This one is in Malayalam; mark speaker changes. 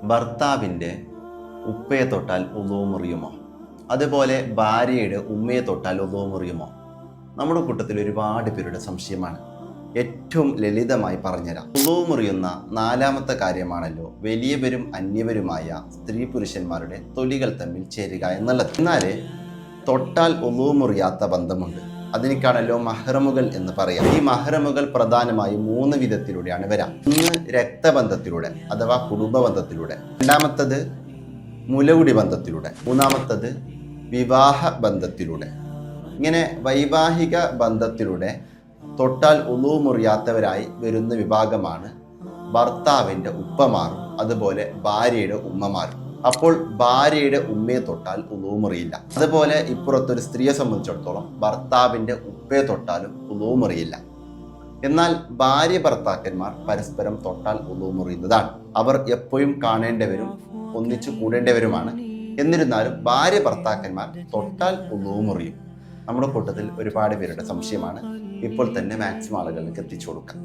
Speaker 1: ഭർത്താവിൻ്റെ ഉപ്പയെ തൊട്ടാൽ ഉളൂ മുറിയുമോ? അതുപോലെ ഭാര്യയുടെ ഉമ്മയെ തൊട്ടാൽ ഉളൂ മുറിയുമോ? നമ്മുടെ കൂട്ടത്തിൽ ഒരുപാട് പേരുടെ സംശയമാണ്. ഏറ്റവും ലളിതമായി പറഞ്ഞുതരാം. ഉളൂ മുറിയുന്ന നാലാമത്തെ കാര്യമാണല്ലോ വലിയവരും അന്യവരുമായ സ്ത്രീ പുരുഷന്മാരുടെ തൊലികൾ തമ്മിൽ ചേരുക എന്നുള്ളത്. എന്നാൽ തൊട്ടാൽ ഉളൂ മുറിയാത്ത ബന്ധമുണ്ട്. അതിനേക്കാണല്ലോ മഹ്റമുകൾ എന്ന് പറയാം. ഈ മഹ്റമുകൾ പ്രധാനമായും 3 വിധത്തിലൂടെയാണ് വരാം. ഒന്ന് രക്തബന്ധത്തിലൂടെ അഥവാ കുടുംബ ബന്ധത്തിലൂടെ, രണ്ടാമത്തത് മുലകുടി ബന്ധത്തിലൂടെ, മൂന്നാമത്തത് വിവാഹ ബന്ധത്തിലൂടെ. ഇങ്ങനെ വൈവാഹിക ബന്ധത്തിലൂടെ തൊട്ടാൽ ഉളൂ മുറിയാത്തവരായി വരുന്ന വിഭാഗമാണ് ഭർത്താവിൻ്റെ ഉപ്പമാരും അതുപോലെ ഭാര്യയുടെ ഉമ്മമാരും. അപ്പോൾ ഭാര്യയുടെ ഉമ്മയെ തൊട്ടാൽ ഉളൂ മുറിയില്ല. അതുപോലെ ഇപ്പുറത്തൊരു സ്ത്രീയെ സംബന്ധിച്ചിടത്തോളം ഭർത്താവിൻ്റെ ഉപ്പയെ തൊട്ടാലും ഉളൂ മുറിയില്ല. എന്നാൽ ഭാര്യ ഭർത്താക്കന്മാർ പരസ്പരം തൊട്ടാൽ ഉളൂ മുറിയുന്നതാണ്. അവർ എപ്പോഴും കാണേണ്ടവരും ഒന്നിച്ചു കൂടേണ്ടവരുമാണ്. എന്നിരുന്നാലും ഭാര്യ ഭർത്താക്കന്മാർ തൊട്ടാൽ ഉളൂ മുറിയും. നമ്മുടെ കൂട്ടത്തിൽ ഒരുപാട് പേരുടെ സംശയമാണ്. ഇപ്പോൾ തന്നെ മാക്സിമം ആളുകളിലേക്ക് എത്തിച്ചു കൊടുക്കാം.